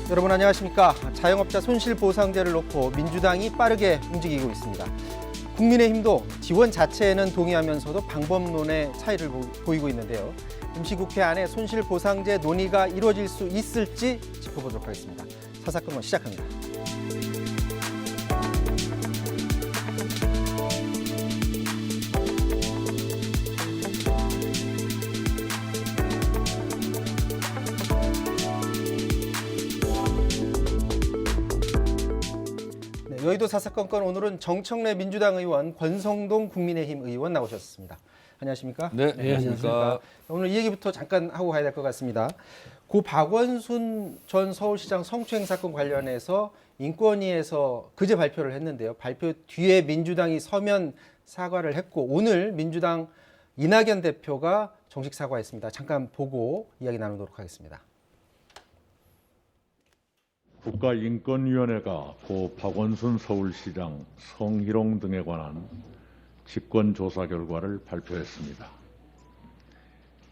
여러분 안녕하십니까. 자영업자 손실보상제를 놓고 민주당이 빠르게 움직이고 있습니다. 국민의힘도 지원 자체에는 동의하면서도 방법론의 차이를 보이고 있는데요. 임시국회 안에 손실보상제 논의가 이루어질 수 있을지 짚어보도록 하겠습니다. 사사건건 시작합니다. 여의도 사사건건 오늘은 정청래 민주당 의원, 권성동 국민의힘 의원 나오셨습니다. 안녕하십니까? 네, 안녕하십니까. 오늘 이 얘기부터 잠깐 하고 가야 될 것 같습니다. 고 박원순 전 서울시장 성추행 사건 관련해서 인권위에서 그제 발표를 했는데요. 발표 뒤에 민주당이 서면 사과를 했고 오늘 민주당 이낙연 대표가 정식 사과했습니다. 잠깐 보고 이야기 나누도록 하겠습니다. 국가인권위원회가 고 박원순 서울시장 성희롱 등에 관한 직권조사 결과를 발표했습니다.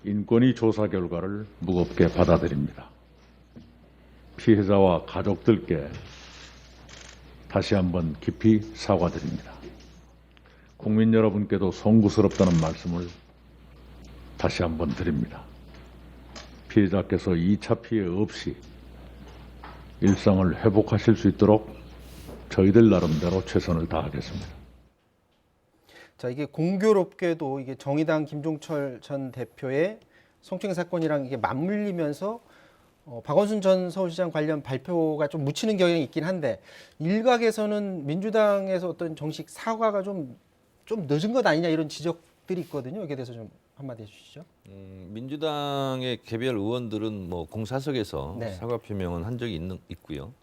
인권위 조사 결과를 무겁게 받아들입니다. 피해자와 가족들께 다시 한번 깊이 사과드립니다. 국민 여러분께도 송구스럽다는 말씀을 다시 한번 드립니다. 피해자께서 2차 피해 없이 일상을 회복하실 수 있도록 저희들 나름대로 최선을 다하겠습니다. 자, 이게 공교롭게도 이게 정의당 김종철 전 대표의 성추행 사건이랑 이게 맞물리면서 박원순 전 서울시장 관련 발표가 좀 묻히는 경향이 있긴 한데 일각에서는 민주당에서 어떤 정식 사과가 좀 늦은 것 아니냐 이런 지적들이 있거든요. 여기에 대해서 좀 한마디 해주시죠. 민주당의 개별 의원들은 뭐 공사석에서 네. 사과 표명은 한 적이 있고요.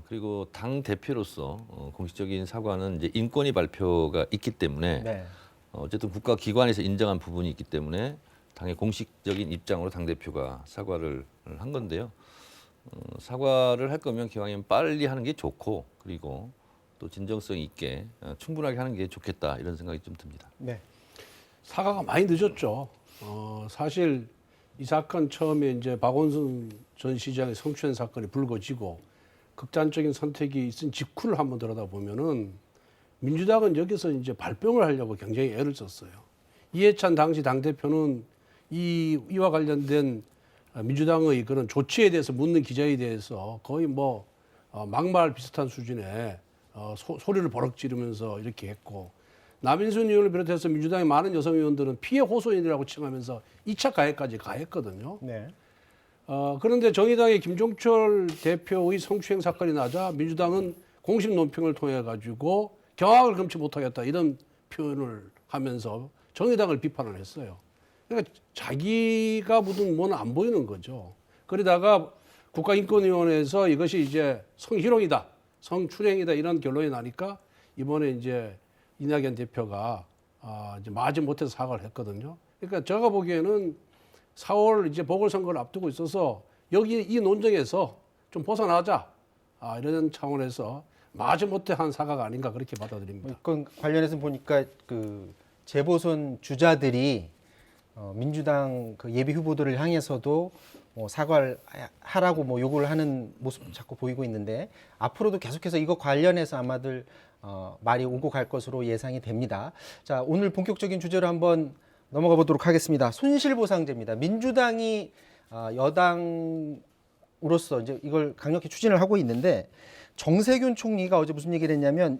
그리고 당 대표로서 공식적인 사과는 이제 인권위 발표가 있기 때문에 네. 어쨌든 국가기관에서 인정한 부분이 있기 때문에 당의 공식적인 입장으로 당 대표가 사과를 한 건데요. 사과를 할 거면 기왕이면 빨리 하는 게 좋고 그리고 또 진정성 있게 충분하게 하는 게 좋겠다 이런 생각이 좀 듭니다. 네. 사과가 많이 늦었죠. 사실 이 사건 처음에 이제 박원순 전 시장의 성추행 사건이 불거지고 극단적인 선택이 있은 직후를 한번 들여다보면은 민주당은 여기서 이제 발뺌을 하려고 굉장히 애를 썼어요. 이해찬 당시 당대표는 이와 관련된 민주당의 그런 조치에 대해서 묻는 기자에 대해서 거의 뭐 막말 비슷한 수준의 소리를 버럭 지르면서 이렇게 했고 남인순 의원을 비롯해서 민주당의 많은 여성 의원들은 피해 호소인이라고 칭하면서 2차 가해까지 가했거든요. 네. 그런데 정의당의 김종철 대표의 성추행 사건이 나자 민주당은 공식 논평을 통해 가지고 경악을 금치 못하겠다 이런 표현을 하면서 정의당을 비판을 했어요. 그러니까 자기가 묻은 뭐는 안 보이는 거죠. 그러다가 국가인권위원회에서 이것이 이제 성희롱이다, 성추행이다 이런 결론이 나니까 이번에 이제 이낙연 대표가 이제 마지못해서 사과를 했거든요. 그러니까 제가 보기에는 4월 이제 보궐선거를 앞두고 있어서 여기 이 논쟁에서 좀 벗어나자 이런 차원에서 마지못해 한 사과가 아닌가 그렇게 받아들입니다. 이건 관련해서 보니까 그 재보선 주자들이 민주당 그 예비 후보들을 향해서도 사과를 하라고 뭐 요구를 하는 모습 자꾸 보이고 있는데 앞으로도 계속해서 이거 관련해서 아마들 말이 오고 갈 것으로 예상이 됩니다. 자, 오늘 본격적인 주제로 한번 넘어가 보도록 하겠습니다. 손실보상제입니다. 민주당이 여당으로서 이제 이걸 강력히 추진을 하고 있는데 정세균 총리가 어제 무슨 얘기를 했냐면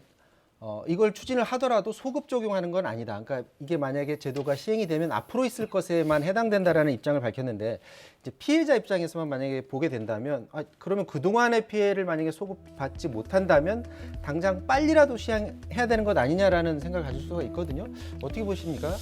이걸 추진을 하더라도 소급 적용하는 건 아니다. 그러니까 이게 만약에 제도가 시행이 되면 앞으로 있을 것에만 해당된다라는 입장을 밝혔는데 이제 피해자 입장에서만 만약에 보게 된다면 그러면 그동안의 피해를 만약에 소급받지 못한다면 당장 빨리라도 시행해야 되는 것 아니냐라는 생각을 가질 수가 있거든요. 어떻게 보십니까?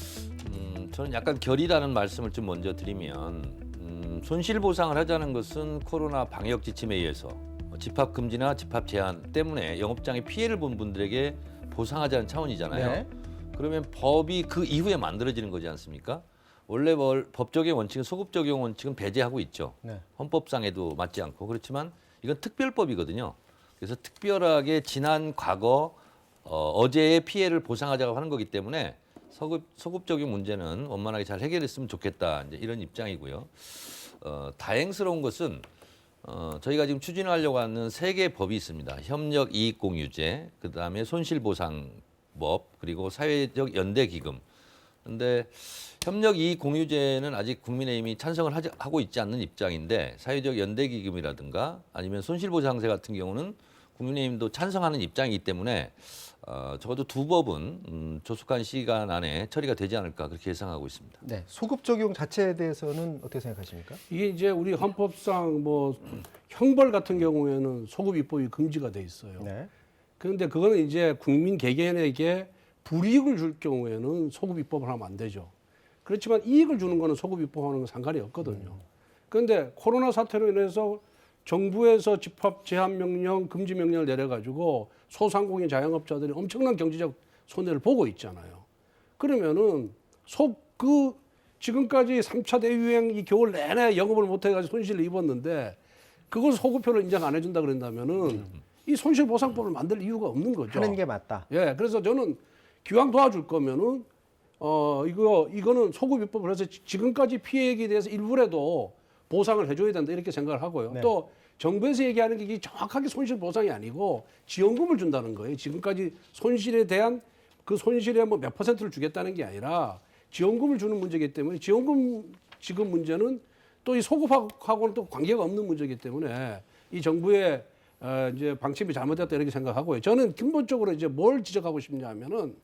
저는 약간 결이라는 말씀을 좀 먼저 드리면 손실보상을 하자는 것은 코로나 방역 지침에 의해서 집합 금지나 집합 제한 때문에 영업장에 피해를 본 분들에게 보상하자는 차원이잖아요. 네. 그러면 법이 그 이후에 만들어지는 거지 않습니까? 원래 법 적용 원칙은 소급 적용 원칙은 배제하고 있죠. 네. 헌법상에도 맞지 않고 그렇지만 이건 특별법이거든요. 그래서 특별하게 지난 과거 어제의 피해를 보상하자고 하는 거기 때문에 소급 적용 문제는 원만하게 잘 해결했으면 좋겠다 이제 이런 입장이고요. 다행스러운 것은 저희가 지금 추진하려고 하는 3개 법이 있습니다. 협력 이익공유제, 그다음에 손실보상법, 그리고 사회적 연대기금. 근데 협력 이익공유제는 아직 국민의힘이 찬성을 하고 있지 않는 입장인데 사회적 연대기금이라든가 아니면 손실보상세 같은 경우는 국민의힘도 찬성하는 입장이기 때문에 적어도 두 법은 조속한 시간 안에 처리가 되지 않을까 그렇게 예상하고 있습니다. 네, 소급 적용 자체에 대해서는 어떻게 생각하십니까? 이게 이제 우리 헌법상 뭐 형벌 같은 경우에는 소급 입법이 금지가 돼 있어요. 네. 그런데 그거는 이제 국민 개개인에게 불이익을 줄 경우에는 소급 입법을 하면 안 되죠. 그렇지만 이익을 주는 거는 소급 입법하는 건 상관이 없거든요. 그런데 코로나 사태로 인해서 정부에서 집합 제한 명령, 금지 명령을 내려가지고 소상공인 자영업자들이 엄청난 경제적 손해를 보고 있잖아요. 그러면은 지금까지 3차 대유행 이 겨울 내내 영업을 못 해가지고 손실을 입었는데 그걸 소급표를 인정 안 해준다 그런다면은 이 손실보상법을 만들 이유가 없는 거죠. 하는 게 맞다. 예, 그래서 저는 기왕 도와줄 거면은 이거는 소급 입법을 해서 지금까지 피해액에 대해서 일부라도 보상을 해줘야 된다 이렇게 생각을 하고요. 네. 또 정부에서 얘기하는 게 이게 정확하게 손실 보상이 아니고 지원금을 준다는 거예요. 지금까지 손실에 대한 그 손실의 뭐 몇 퍼센트를 주겠다는 게 아니라 지원금을 주는 문제이기 때문에 지원금 지급 문제는 또 이 소급하고는 또 관계가 없는 문제이기 때문에 이 정부의 이제 방침이 잘못됐다 이렇게 생각하고요. 저는 근본적으로 이제 뭘 지적하고 싶냐면은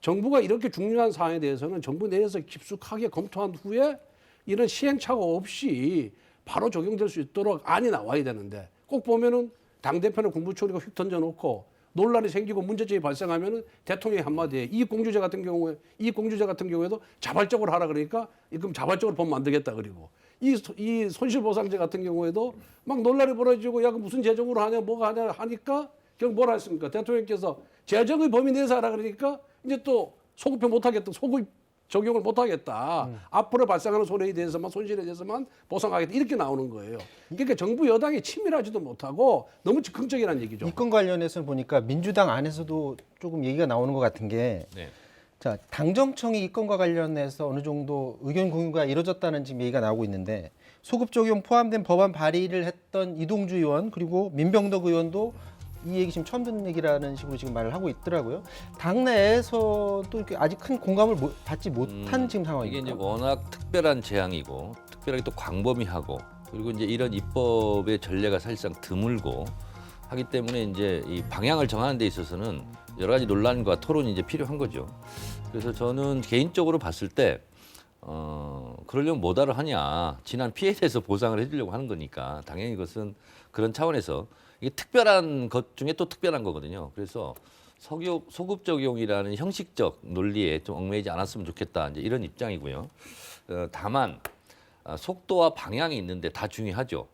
정부가 이렇게 중요한 사안에 대해서는 정부 내에서 깊숙하게 검토한 후에 이런 시행착오 없이 바로 적용될 수 있도록 안이 나와야 되는데 꼭 보면은 당대표는 국무총리가 휙 던져놓고 논란이 생기고 문제점이 발생하면은 대통령이 한마디에 이익공유제 같은 경우에도 자발적으로 하라 그러니까 그럼 자발적으로 법 만들겠다 그리고 이 손실보상제 같은 경우에도 막 논란이 벌어지고 야 그 무슨 재정으로 하냐 뭐가 하냐 하니까 결국 뭐라 했습니까? 대통령께서 재정의 범위 내에서 하라 그러니까 이제 또 소급표 못하겠다. 소급 적용을 못하겠다. 앞으로 발생하는 손해에 대해서만 손실에 대해서만 보상하겠다. 이렇게 나오는 거예요. 그러니까 정부 여당이 치밀하지도 못하고 너무 즉흥적이라는 얘기죠. 이 건 관련해서 보니까 민주당 안에서도 조금 얘기가 나오는 것 같은 게 네. 자, 당정청이 이 건과 관련해서 어느 정도 의견 공유가 이루어졌다는 지금 얘기가 나오고 있는데 소급 적용 포함된 법안 발의를 했던 이동주 의원 그리고 민병덕 의원도 이 얘기 지금 처음 듣는 얘기라는 식으로 지금 말을 하고 있더라고요. 당내에서도 이렇게 아직 큰 공감을 받지 못한 지금 상황입니다. 이게 이제 워낙 특별한 재앙이고 특별하게 또 광범위하고 그리고 이제 이런 입법의 전례가 사실상 드물고 하기 때문에 이제 이 방향을 정하는 데 있어서는 여러 가지 논란과 토론이 이제 필요한 거죠. 그래서 저는 개인적으로 봤을 때 그러려면 뭐다를 하냐. 지난 피해에 대해서 보상을 해주려고 하는 거니까 당연히 이것은 그런 차원에서 이게 특별한 것 중에 또 특별한 거거든요. 그래서 소급 적용이라는 형식적 논리에 좀 얽매이지 않았으면 좋겠다. 이제 이런 입장이고요. 다만 속도와 방향이 있는데 다 중요하죠.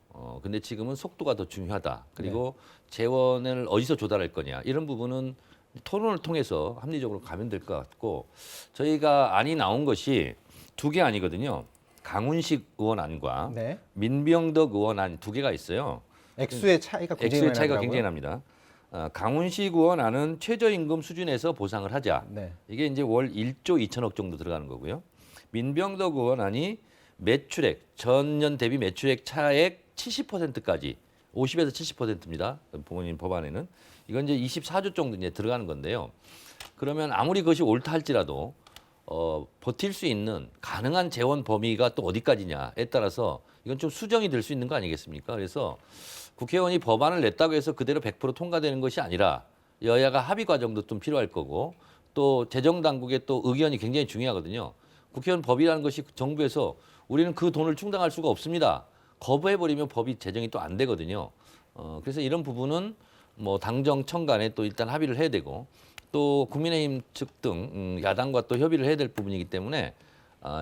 근데 지금은 속도가 더 중요하다. 그리고 재원을 어디서 조달할 거냐 이런 부분은 토론을 통해서 합리적으로 가면 될 것 같고 저희가 안이 나온 것이 두 개 아니거든요. 강훈식 의원 안과 네. 민병덕 의원 안 두 개가 있어요. 액수의 차이가 굉장히 액수의 차이가 나더라고요. 굉장히 납니다. 강훈식 의원 안은 최저임금 수준에서 보상을 하자. 네. 이게 이제 월 1조 2천억 정도 들어가는 거고요. 민병덕 의원 안이 매출액 전년 대비 매출액 차액 70%까지 50에서 70%입니다. 부모님 법안에는 이건 이제 24조 정도 이제 들어가는 건데요. 그러면 아무리 그것이 옳다 할지라도 버틸 수 있는 가능한 재원 범위가 또 어디까지냐에 따라서 이건 좀 수정이 될 수 있는 거 아니겠습니까? 그래서 국회의원이 법안을 냈다고 해서 그대로 100% 통과되는 것이 아니라 여야가 합의 과정도 좀 필요할 거고 또 재정당국의 또 의견이 굉장히 중요하거든요. 국회의원 법이라는 것이 정부에서 우리는 그 돈을 충당할 수가 없습니다. 거부해버리면 법이 제정이 또 안 되거든요. 그래서 이런 부분은 뭐 당정청 간에 또 일단 합의를 해야 되고 또 국민의힘 측 등 야당과 또 협의를 해야 될 부분이기 때문에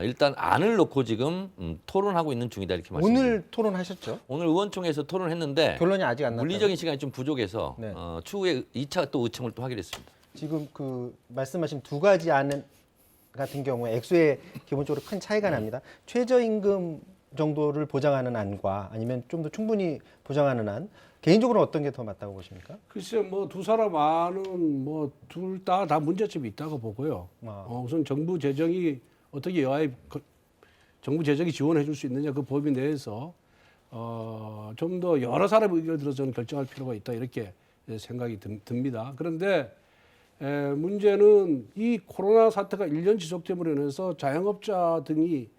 일단 안을 놓고 지금 토론하고 있는 중이다 이렇게 말씀드립니다. 오늘 토론하셨죠? 오늘 의원총회에서 토론했는데 결론이 아직 안 났다. 물리적인 시간이 좀 부족해서 네. 추후에 2차 또 의청을 또 하기로 했습니다. 지금 그 말씀하신 두 가지 안 같은 경우에 액수에 기본적으로 큰 차이가 납니다. 최저임금 정도를 보장하는 안과 아니면 좀 더 충분히 보장하는 안 개인적으로 어떤 게 더 맞다고 보십니까? 글쎄 뭐 두 사람 안은 뭐 둘 다 문제점이 있다고 보고요. 우선 정부 재정이 어떻게 정부 재정이 지원해 줄 수 있느냐 그 범위 내에서 좀 더 여러 사람의 의견을 들어서 저는 결정할 필요가 있다 이렇게 생각이 듭니다. 그런데 문제는 이 코로나 사태가 1년 지속됨으로 인해서 자영업자 등이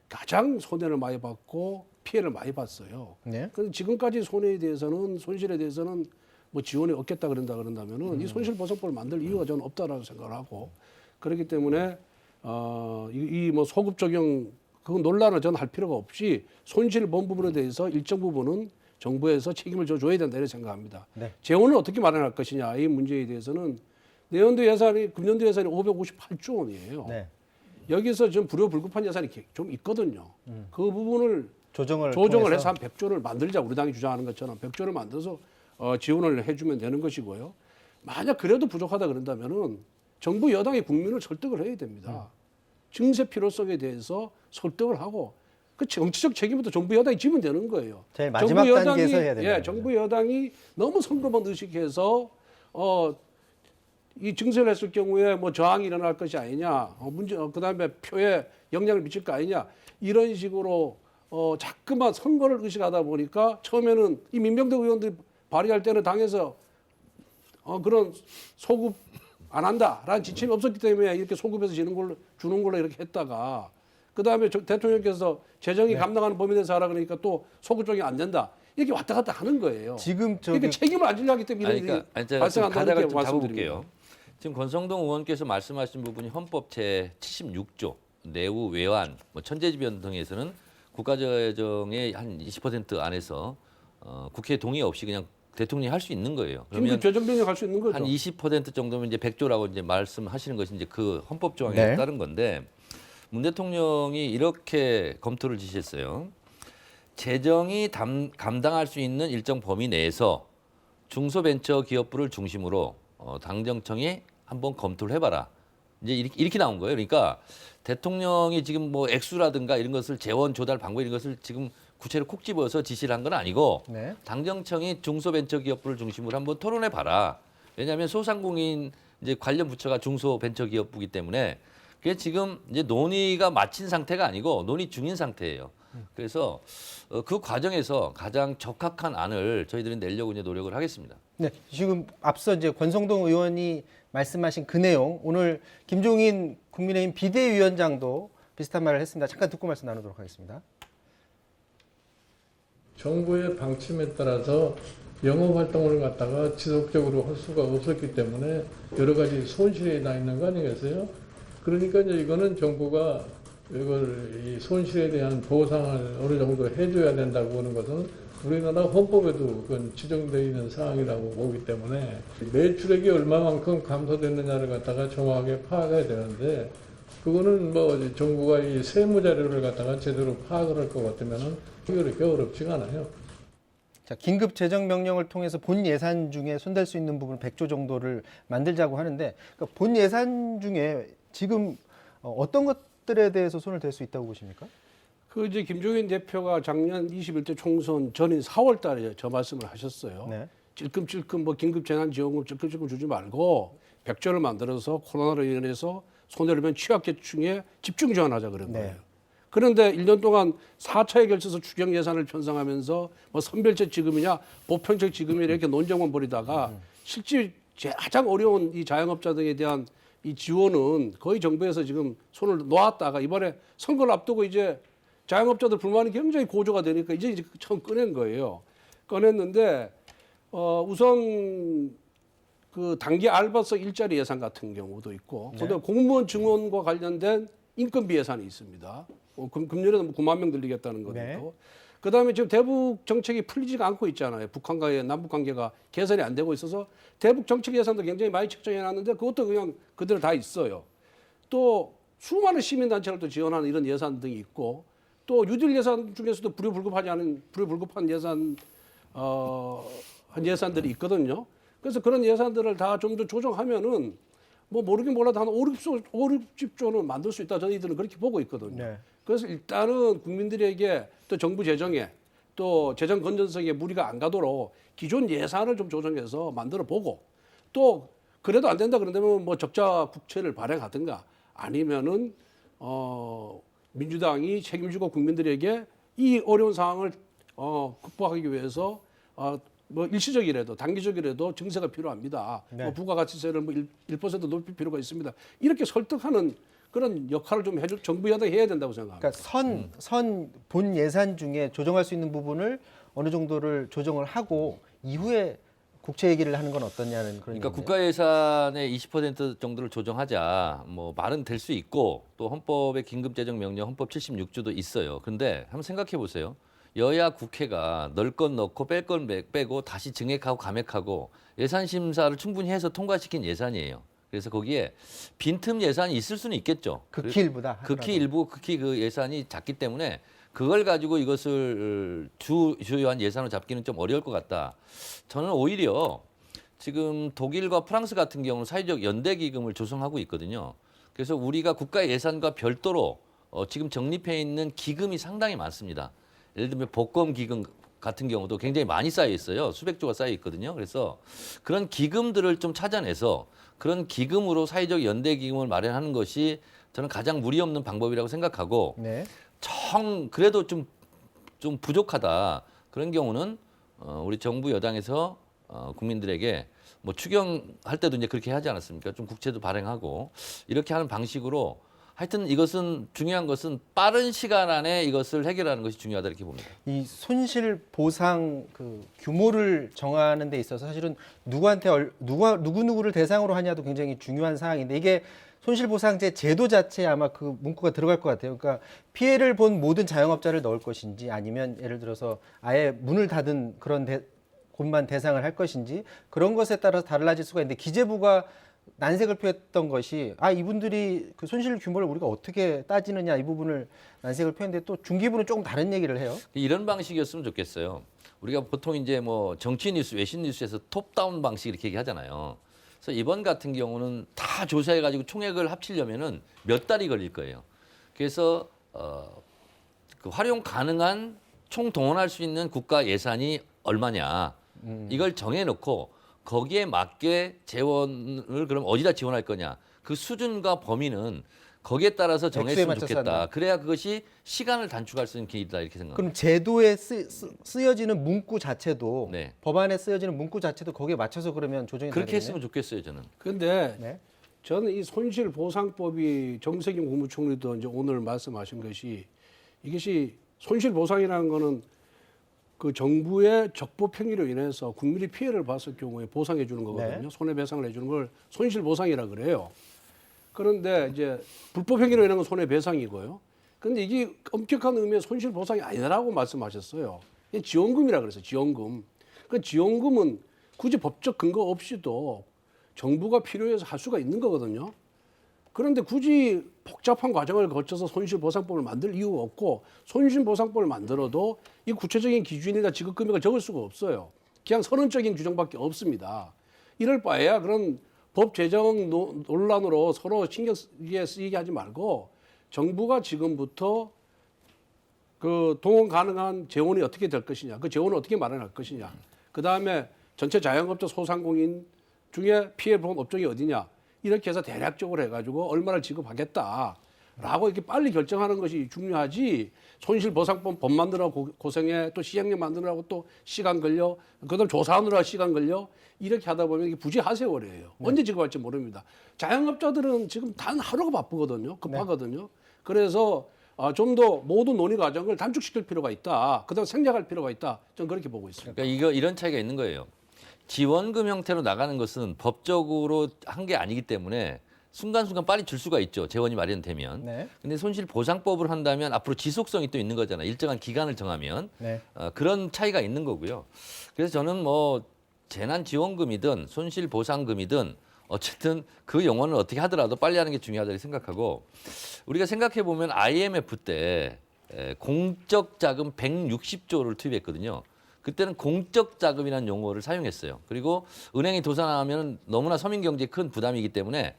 가장 손해를 많이 받고 피해를 많이 봤어요. 네. 그래서 지금까지 손실에 대해서는 뭐 지원이 없겠다 그런다면은 이 손실보상법을 만들 이유가 저는 없다라고 생각을 하고 그렇기 때문에 이 뭐 소급 적용 그 논란을 저는 할 필요가 없이 손실 본 부분에 대해서 일정 부분은 정부에서 책임을 져줘야 된다 이렇게 생각합니다. 네. 재원을 어떻게 마련할 것이냐 이 문제에 대해서는 내년도 예산이 금년도 예산이 558조 원이에요. 네. 여기서 좀 불급한 예산이 좀 있거든요. 그 부분을 조정을 해서 한 100조를 만들자 우리 당이 주장하는 것처럼 100조를 만들어서 지원을 해주면 되는 것이고요. 만약 그래도 부족하다 그런다면은 정부 여당이 국민을 설득을 해야 됩니다. 증세 필요성에 대해서 설득을 하고 그 정치적 책임부터 정부 여당이 지면 되는 거예요. 제일 마지막 단계에서 해야 됩니다. 예, 정부 여당이 너무 선거만 의식해서 이 증세를 했을 경우에 뭐 저항이 일어날 것이 아니냐, 그다음에 표에 영향을 미칠 거 아니냐 이런 식으로 자꾸만 선거를 의식하다 보니까 처음에는 이 민병대 의원들이 발의할 때는 당에서 그런 소급 안 한다라는 지침이 없었기 때문에 이렇게 소급해서 주는 걸로 이렇게 했다가 그다음에 대통령께서 재정이 감당하는 범위 내에서 하라 그러니까 또 소급 적용이 안 된다. 이렇게 왔다 갔다 하는 거예요. 지금 그러니까 책임을 안 지려고 하기 때문에 이런 일이 발생한다는 게 좀 잡아볼게요. 말씀드립니다. 지금 권성동 의원께서 말씀하신 부분이 헌법 제 76조 내후 외환 뭐 천재지변 등에서는 국가재정의 한 20% 안에서 국회 동의 없이 그냥 대통령이 할 수 있는 거예요. 긴급 재정 변경할 수 있는 거죠. 한 20% 정도면 이제 100조라고 이제 말씀하시는 것이 이제 그 헌법 조항에 네. 따른 건데 문 대통령이 이렇게 검토를 지시했어요. 재정이 감당할 수 있는 일정 범위 내에서 중소벤처기업부를 중심으로 당정청이 한번 검토를 해봐라. 이제 이렇게 나온 거예요. 그러니까 대통령이 지금 뭐 액수라든가 이런 것을 재원 조달 방법 이런 것을 지금 구체로 콕 집어서 지시를 한 건 아니고 네. 당정청이 중소벤처기업부를 중심으로 한번 토론해 봐라. 왜냐하면 소상공인 이제 관련 부처가 중소벤처기업부이기 때문에 그게 지금 이제 논의가 마친 상태가 아니고 논의 중인 상태예요. 그래서 그 과정에서 가장 적합한 안을 저희들이 내려고 이제 노력을 하겠습니다. 네, 지금 앞서 이제 권성동 의원이 말씀하신 그 내용 오늘 김종인 국민의힘 비대위원장도 비슷한 말을 했습니다. 잠깐 듣고 말씀 나누도록 하겠습니다. 정부의 방침에 따라서 영업 활동을 갖다가 지속적으로 할 수가 없었기 때문에 여러 가지 손실이 나 있는 거 아니겠어요? 그러니까 이제 이거는 정부가 이걸 이 손실에 대한 보상을 어느 정도 해줘야 된다고 하는 것은 우리나라 헌법에도 그건 지정되어 있는 사항이라고 보기 때문에 매출액이 얼마만큼 감소됐느냐를 갖다가 정확하게 파악해야 되는데 그거는 뭐 정부가 이 세무 자료를 갖다가 제대로 파악을 할 것 같으면은 그렇게 어렵지가 않아요. 자, 긴급 재정 명령을 통해서 본 예산 중에 손댈 수 있는 부분 100조 정도를 만들자고 하는데 그러니까 본 예산 중에 지금 어떤 것들에 대해서 손을 댈 수 있다고 보십니까? 그 이제 김종인 대표가 작년 21대 총선 전인 4월 달에 저 말씀을 하셨어요. 네. 찔끔찔끔 뭐 긴급 재난 지원금 찔끔찔끔 주지 말고 100조를 만들어서 코로나로 인해서 손해를 본 취약계층에 집중 지원하자 그런 네. 거예요. 그런데 1년 동안 4차에 걸쳐서 추경 예산을 편성하면서 뭐 선별적 지급이냐 보편적 지급이냐 이렇게 논쟁만 벌이다가 실제 가장 어려운 이 자영업자 등에 대한 이 지원은 거의 정부에서 지금 손을 놓았다가 이번에 선거를 앞두고 이제 자영업자들 불만이 굉장히 고조가 되니까 이제 처음 꺼낸 거예요. 꺼냈는데 우선 그 단기 알바성 일자리 예산 같은 경우도 있고, 네. 그다음에 공무원 증원과 관련된 인건비 예산이 있습니다. 금년에는 9만 명 들리겠다는 것도 네. 있고, 그다음에 지금 대북 정책이 풀리지가 않고 있잖아요. 북한과의 남북 관계가 개선이 안 되고 있어서 대북 정책 예산도 굉장히 많이 책정해 놨는데 그것도 그냥 그대로 다 있어요. 또 수많은 시민단체를 또 지원하는 이런 예산 등이 있고, 또 유딜 예산 중에서도 불효불급한 예산 한 예산들이 있거든요. 그래서 그런 예산들을 다 좀 더 조정하면은 뭐 모르긴 몰라도 한 5, 60조는 만들 수 있다. 저희들은 그렇게 보고 있거든요. 네. 그래서 일단은 국민들에게 또 정부 재정에 또 재정 건전성에 무리가 안 가도록 기존 예산을 좀 조정해서 만들어 보고, 또 그래도 안 된다 그런다면 뭐 적자 국채를 발행하든가 아니면은 민주당이 책임지고 국민들에게 이 어려운 상황을 극복하기 위해서 뭐 일시적이라도 단기적이라도 증세가 필요합니다. 네. 뭐 부가가치세를 뭐 1% 높일 필요가 있습니다. 이렇게 설득하는 그런 역할을 좀 해줄 정부 여당이 해야 된다고 생각합니다. 그러니까 선 본 예산 중에 조정할 수 있는 부분을 어느 정도를 조정을 하고 이후에 국채 얘기를 하는 건 어떠냐는 그런. 그러니까 얘기인데요. 국가 예산의 20% 정도를 조정하자 뭐 말은 될 수 있고 또 헌법의 긴급재정명령 헌법 76조도 있어요. 근데 한번 생각해 보세요. 여야 국회가 넣을 건 넣고 뺄 건 빼고 다시 증액하고 감액하고 예산 심사를 충분히 해서 통과시킨 예산이에요. 그래서 거기에 빈틈 예산이 있을 수는 있겠죠. 극히 일부다. 극히 일부, 극히 그 예산이 작기 때문에 그걸 가지고 이것을 주요한 예산으로 잡기는 좀 어려울 것 같다. 저는 오히려 지금 독일과 프랑스 같은 경우는 사회적 연대 기금을 조성하고 있거든요. 그래서 우리가 국가 예산과 별도로 지금 적립해 있는 기금이 상당히 많습니다. 예를 들면 복권 기금 같은 경우도 굉장히 많이 쌓여 있어요. 수백 조가 쌓여 있거든요. 그래서 그런 기금들을 좀 찾아내서 그런 기금으로 사회적 연대 기금을 마련하는 것이 저는 가장 무리 없는 방법이라고 생각하고 네. 그래도 좀 부족하다. 그런 경우는 우리 정부 여당에서 국민들에게 뭐 추경할 때도 이제 그렇게 하지 않았습니까? 좀 국채도 발행하고 이렇게 하는 방식으로 하여튼 이것은 중요한 것은 빠른 시간 안에 이것을 해결하는 것이 중요하다 이렇게 봅니다. 이 손실 보상 그 규모를 정하는 데 있어서 사실은 누구를 대상으로 하냐도 굉장히 중요한 사항인데 이게 손실보상제 제도 자체에 아마 그 문구가 들어갈 것 같아요. 그러니까 피해를 본 모든 자영업자를 넣을 것인지 아니면 예를 들어서 아예 문을 닫은 그런 곳만 대상을 할 것인지 그런 것에 따라서 달라질 수가 있는데 기재부가 난색을 표했던 것이 이분들이 그 손실 규모를 우리가 어떻게 따지느냐 이 부분을 난색을 표했는데 또 중기부는 조금 다른 얘기를 해요. 이런 방식이었으면 좋겠어요. 우리가 보통 이제 뭐 정치 뉴스, 외신 뉴스에서 톱다운 방식 이렇게 얘기하잖아요. 그래서 이번 같은 경우는 다 조사해가지고 총액을 합치려면은 몇 달이 걸릴 거예요. 그래서 그 활용 가능한 총 동원할 수 있는 국가 예산이 얼마냐 이걸 정해놓고 거기에 맞게 재원을 그럼 어디다 지원할 거냐 그 수준과 범위는 거기에 따라서 액수에 정했으면 맞춰서 좋겠다. 한다. 그래야 그것이 시간을 단축할 수 있는 길이다 이렇게 생각합니다. 그럼 제도에 쓰여지는 문구 자체도 네. 법안에 쓰여지는 문구 자체도 거기에 맞춰서 그러면 조정이 그렇게 되겠네요. 했으면 좋겠어요 저는. 그런데 네. 저는 이 손실보상법이 정세균 국무총리도 이제 오늘 말씀하신 것이 이것이 손실보상이라는 거는 그 정부의 적법 행위로 인해서 국민이 피해를 봤을 경우에 보상해 주는 거거든요. 네. 손해배상을 해주는 걸 손실보상이라 그래요. 그런데 이제 불법 행위로 인한 건 손해배상이고요. 그런데 이게 엄격한 의미의 손실보상이 아니라고 말씀하셨어요. 이게 지원금이라 그랬어요. 지원금. 그 지원금은 굳이 법적 근거 없이도 정부가 필요해서 할 수가 있는 거거든요. 그런데 굳이 복잡한 과정을 거쳐서 손실보상법을 만들 이유가 없고 손실보상법을 만들어도 이 구체적인 기준이나 지급 금액을 적을 수가 없어요. 그냥 선언적인 규정밖에 없습니다. 이럴 바에야 그런 법 제정 논란으로 서로 신경 쓰이게 하지 말고 정부가 지금부터 그 동원 가능한 재원이 어떻게 될 것이냐, 그 재원을 어떻게 마련할 것이냐, 그 다음에 전체 자영업자 소상공인 중에 피해 본 업종이 어디냐 이렇게 해서 대략적으로 해가지고 얼마를 지급하겠다라고 이렇게 빨리 결정하는 것이 중요하지. 손실보상법 법 만들라고 고생해 또 시행령 만들라고 또 시간 걸려 그다음 조사하느라 시간 걸려 이렇게 하다 보면 이게 부지하세월이에요. 언제 지급할지 모릅니다. 자영업자들은 지금 단 하루가 바쁘거든요. 급하거든요. 그래서 좀 더 모든 논의 과정을 단축시킬 필요가 있다. 그다음 생략할 필요가 있다. 저는 그렇게 보고 있습니다. 그러니까 이런 차이가 있는 거예요. 지원금 형태로 나가는 것은 법적으로 한 게 아니기 때문에 순간순간 빨리 줄 수가 있죠. 재원이 마련되면. 네. 근데 손실보상법을 한다면 앞으로 지속성이 또 있는 거잖아요. 일정한 기간을 정하면. 네. 그런 차이가 있는 거고요. 그래서 저는 뭐 재난지원금이든 손실보상금이든 어쨌든 그 용어는 어떻게 하더라도 빨리 하는 게 중요하다고 생각하고 우리가 생각해 보면 IMF 때 공적 자금 160조를 투입했거든요. 그때는 공적 자금이라는 용어를 사용했어요. 그리고 은행이 도산하면 너무나 서민 경제에 큰 부담이기 때문에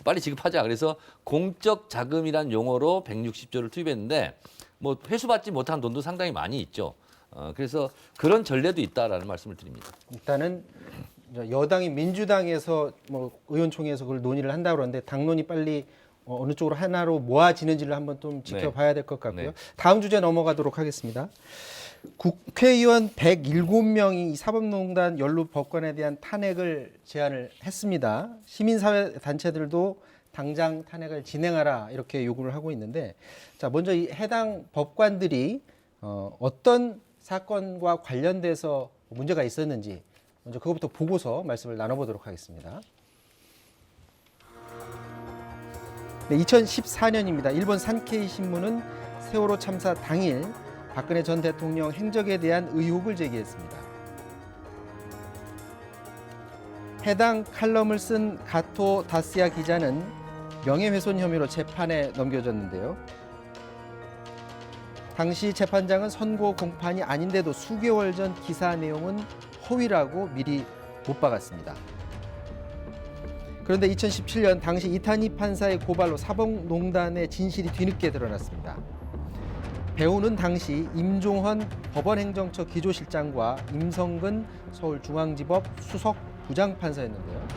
빨리 지급하자. 그래서 공적 자금이라는 용어로 160조를 투입했는데 뭐 회수받지 못한 돈도 상당히 많이 있죠. 그래서 그런 전례도 있다라는 말씀을 드립니다. 일단은 여당이 민주당에서 뭐 의원총회에서 그걸 논의를 한다고 그러는데 당론이 빨리 어느 쪽으로 하나로 모아지는지를 한번 좀 지켜봐야 될 것 같고요. 네. 다음 주제 넘어가도록 하겠습니다. 국회의원 107명이 사법농단 연루 법관에 대한 탄핵을 제안을 했습니다. 시민사회 단체들도 당장 탄핵을 진행하라 이렇게 요구를 하고 있는데, 자 먼저 이 해당 법관들이 어떤 사건과 관련돼서 문제가 있었는지 먼저 그것부터 보고서 말씀을 나눠보도록 하겠습니다. 네, 2014년입니다. 일본 산케이 신문은 세월호 참사 당일 박근혜 전 대통령 행적에 대한 의혹을 제기했습니다. 해당 칼럼을 쓴 가토 다스야 기자는 명예훼손 혐의로 재판에 넘겨졌는데요. 당시 재판장은 선고 공판이 아닌데도 수개월 전 기사 내용은 허위라고 미리 못 박았습니다. 그런데 2017년 당시 이타니 판사의 고발로 사법농단의 진실이 뒤늦게 드러났습니다. 배우는 당시 임종헌 법원행정처 기조실장과 임성근 서울중앙지법 수석 부장판사였는데요.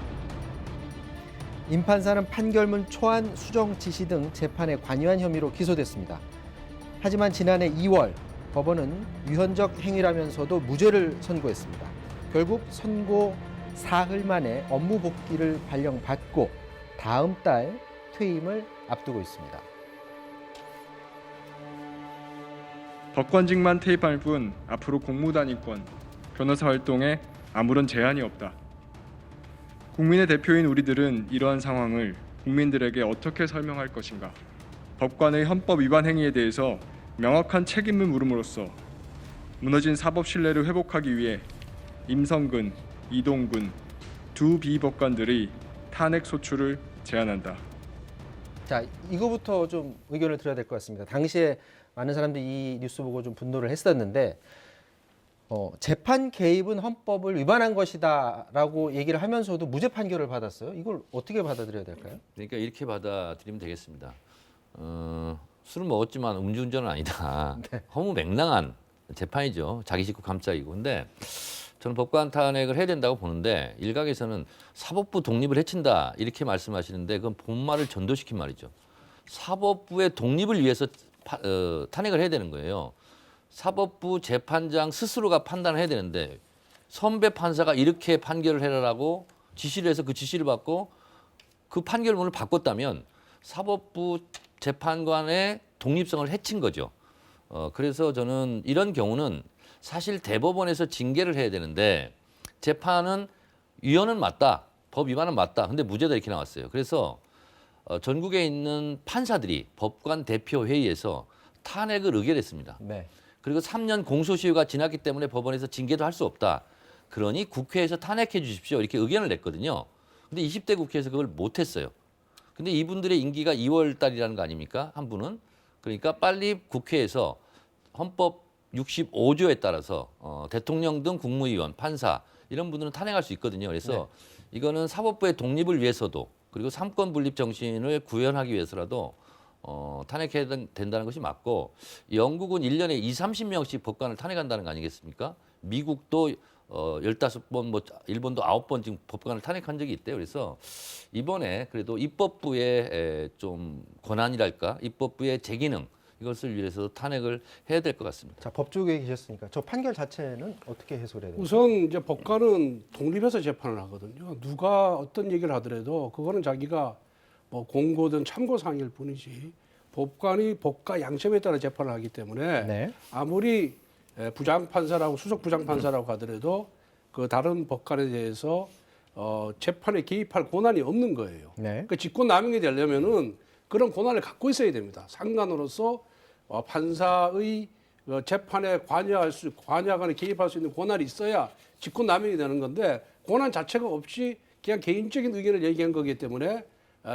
임 판사는 판결문 초안 수정 지시 등 재판에 관여한 혐의로 기소됐습니다. 하지만 지난해 2월 법원은 위헌적 행위라면서도 무죄를 선고했습니다. 결국 선고 사흘 만에 업무 복귀를 발령받고 다음 달 퇴임을 앞두고 있습니다. 법관직만 퇴임할 뿐 앞으로 공무단위권, 변호사 활동에 아무런 제한이 없다. 국민의 대표인 우리들은 이러한 상황을 국민들에게 어떻게 설명할 것인가? 법관의 헌법 위반 행위에 대해서 명확한 책임을 물음으로써 무너진 사법 신뢰를 회복하기 위해 임성근, 이동근 두 비법관들의 탄핵 소추를 제안한다. 자, 이거부터 좀 의견을 드려야 될 것 같습니다. 당시에 많은 사람들이 이 뉴스 보고 좀 분노를 했었는데 재판 개입은 헌법을 위반한 것이다라고 얘기를 하면서도 무죄 판결을 받았어요. 이걸 어떻게 받아들여야 될까요? 그러니까 이렇게 받아들이면 되겠습니다. 술을 먹었지만 음주운전은 아니다. 네. 허무맹랑한 재판이죠. 자기 식구 감싸기고. 근데 저는 법관 탄핵을 해야 된다고 보는데 일각에서는 사법부 독립을 해친다 이렇게 말씀하시는데 그건 본말을 전도시킨 말이죠. 사법부의 독립을 위해서 탄핵을 해야 되는 거예요. 사법부 재판장 스스로가 판단을 해야 되는데 선배 판사가 이렇게 판결을 해라라고 지시를 해서 그 지시를 받고 그 판결문을 바꿨다면 사법부 재판관의 독립성을 해친 거죠. 그래서 저는 이런 경우는 사실 대법원에서 징계를 해야 되는데 재판은 위헌은 맞다, 법 위반은 맞다. 근데 무죄다 이렇게 나왔어요. 그래서 전국에 있는 판사들이 법관 대표 회의에서 탄핵을 의결했습니다. 네. 그리고 3년 공소시효가 지났기 때문에 법원에서 징계도 할 수 없다. 그러니 국회에서 탄핵해 주십시오. 이렇게 의견을 냈거든요. 근데 20대 국회에서 그걸 못했어요. 근데 이분들의 임기가 2월 달이라는 거 아닙니까? 한 분은. 그러니까 빨리 국회에서 헌법 65조에 따라서 대통령 등 국무위원, 판사 이런 분들은 탄핵할 수 있거든요. 그래서 이거는 사법부의 독립을 위해서도 그리고 삼권 분립 정신을 구현하기 위해서라도 탄핵해야 된다는 것이 맞고 영국은 1년에 20-30명씩 법관을 탄핵한다는 거 아니겠습니까? 미국도 15번, 뭐 일본도 9번 지금 법관을 탄핵한 적이 있대요. 그래서 이번에 그래도 입법부의 좀 권한이랄까, 입법부의 재기능 이것을 위해서 탄핵을 해야 될 것 같습니다. 자, 법조계에 계셨으니까 저 판결 자체는 어떻게 해석을 해야 돼요? 우선 이제 법관은 독립해서 재판을 하거든요. 누가 어떤 얘기를 하더라도 그거는 자기가 뭐 공고든 참고 사항일 뿐이지 법관이 법과 양심에 따라 재판을 하기 때문에 네. 아무리 부장판사라고 수석 부장판사라고 하더라도 그 다른 법관에 대해서 재판에 개입할 권한이 없는 거예요. 네. 그러니까 직권남용이 되려면은 그런 권한을 갖고 있어야 됩니다. 상관으로서 판사의 재판에 관여하거나 개입할 수 있는 권한이 있어야 직권남용이 되는 건데 권한 자체가 없이 그냥 개인적인 의견을 얘기한 거기 때문에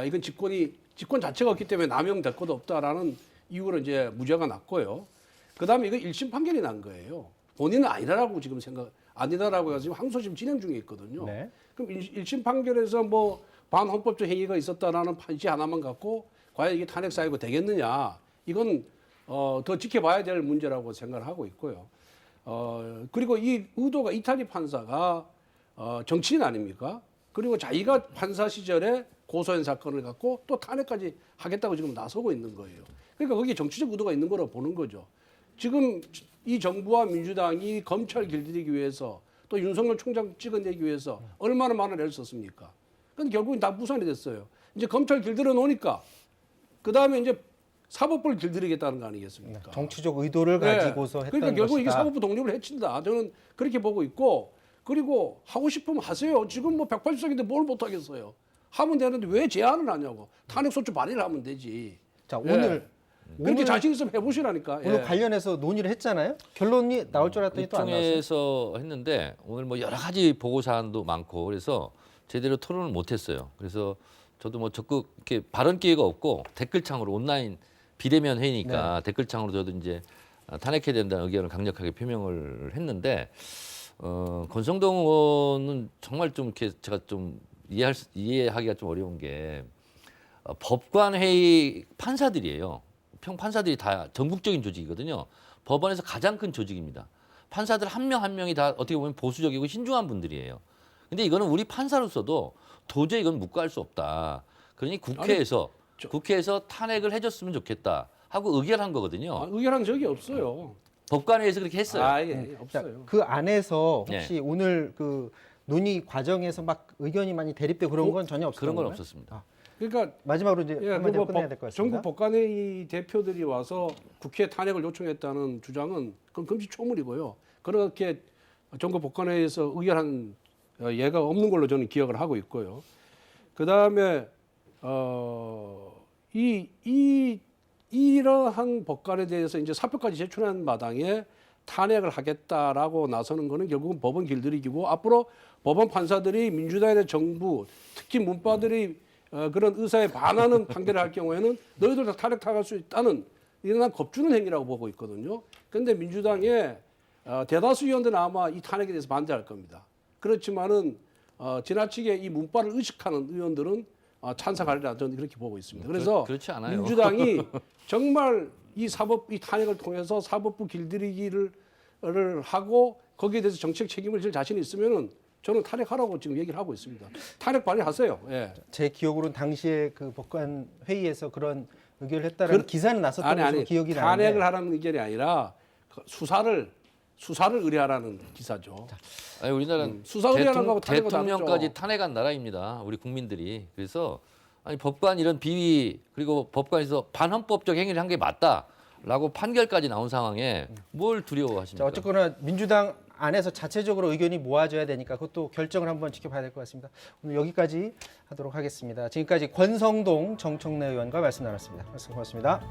이건 직권 자체가 없기 때문에 남용될 것도 없다라는 이유로 이제 무죄가 났고요. 그다음에 이거 1심 판결이 난 거예요. 본인은 아니다라고 지금 아니다라고 해서 지금 항소심 진행 중에 있거든요. 네. 그럼 1심 판결에서 뭐 반헌법적 행위가 있었다라는 판시 하나만 갖고 과연 이게 탄핵 사유가 되겠느냐? 이건 더 지켜봐야 될 문제라고 생각을 하고 있고요. 그리고 이 의도가 이타니 판사가 정치인 아닙니까? 그리고 자기가 판사 시절에 고소한 사건을 갖고 또 탄핵까지 하겠다고 지금 나서고 있는 거예요. 그러니까 거기에 정치적 의도가 있는 거라고 보는 거죠. 지금 이 정부와 민주당이 검찰 길들이기 위해서 또 윤석열 총장 찍어내기 위해서 얼마나 많은 애를 썼습니까? 근데 결국은 다 무산이 됐어요. 이제 검찰 길들여 놓으니까 그 다음에 이제 사법부를 길들이겠다는 거 아니겠습니까? 정치적 의도를 가지고서 했던 그러니까 결국 이게 것이다. 사법부 독립을 해친다. 저는 그렇게 보고 있고 그리고 하고 싶으면 하세요. 지금 뭐 180석인데 뭘 못하겠어요. 하면 되는데 왜 제안을 하냐고. 탄핵소추 발의를 하면 되지. 자, 예. 그렇게 자신 있으면 해보시라니까. 오늘 관련해서 논의를 했잖아요. 결론이 나올 줄 알았더니 또 안 나왔어요. 일종에서 했는데 오늘 뭐 여러 가지 보고 사안도 많고 그래서 제대로 토론을 못했어요. 그래서 저도 뭐 적극 이렇게 발언 기회가 없고 댓글창으로 온라인 비대면 회의니까 댓글창으로 저도 이제 탄핵해야 된다는 의견을 강력하게 표명을 했는데 권성동 의원은 정말 좀 이렇게 제가 좀 이해하기가 좀 어려운 게 법관 회의 판사들이에요. 판사들이 다 전국적인 조직이거든요. 법원에서 가장 큰 조직입니다. 판사들 한 명 한 명이 다 어떻게 보면 보수적이고 신중한 분들이에요. 근데 이거는 우리 판사로서도 도저히 이건 묵과할 수 없다. 그러니 국회에서 탄핵을 해줬으면 좋겠다 하고 의결한 거거든요. 의결한 적이 없어요. 법관회의에서 그렇게 했어요. 자, 없어요. 그 안에서 혹시 오늘 그 논의 과정에서 막 의견이 많이 대립되고 그런 건 전혀 없었던 그런 건 건가요? 없었습니다. 그러니까 마지막으로 이제 한마디로 끝내야 될 것 같습니다. 전국 법관회의 대표들이 와서 국회 탄핵을 요청했다는 주장은 그건 금시초문이고요. 그렇게 전국 법관회의에서 의결한 예가 없는 걸로 저는 기억을 하고 있고요. 그 다음에 이러한 법관에 대해서 이제 사표까지 제출한 마당에 탄핵을 하겠다라고 나서는 거는 결국은 법원 길들이기고 앞으로 법원 판사들이 민주당의 정부 특히 문파들이 그런 의사에 반하는 판결을 할 경우에는 너희들 다 탄핵 당할 수 있다는 이런 겁주는 행위라고 보고 있거든요. 그런데 민주당의 대다수 의원들은 아마 이 탄핵에 대해서 반대할 겁니다. 그렇지만은 지나치게 이 문파를 의식하는 의원들은 찬성하리라 저는 그렇게 보고 있습니다. 그래서 그렇지 않아요. 민주당이 정말 이 탄핵을 통해서 사법부 길들이기를 하고 거기에 대해서 정책 책임을 질 자신이 있으면은 저는 탄핵하라고 지금 얘기를 하고 있습니다. 탄핵 발의하세요. 예. 제 기억으로는 당시에 그 법관 회의에서 그런 의결을 했다는 기사는 났었던 것으로 기억이 나는데 탄핵을 하라는 의견이 아니라 수사를 의뢰하라는 기사죠. 아니, 우리나라는 수사 의뢰하는 거하고 탄핵은 대통령까지 다르죠. 탄핵한 나라입니다. 우리 국민들이. 그래서 아니 법관 이런 비위 그리고 법관에서 반헌법적 행위를 한 게 맞다라고 판결까지 나온 상황에 뭘 두려워하십니까? 자, 어쨌거나 민주당 안에서 자체적으로 의견이 모아져야 되니까 그것도 결정을 한번 지켜봐야 될 것 같습니다. 오늘 여기까지 하도록 하겠습니다. 지금까지 권성동 정청래 의원과 말씀 나눴습니다. 말씀 고맙습니다.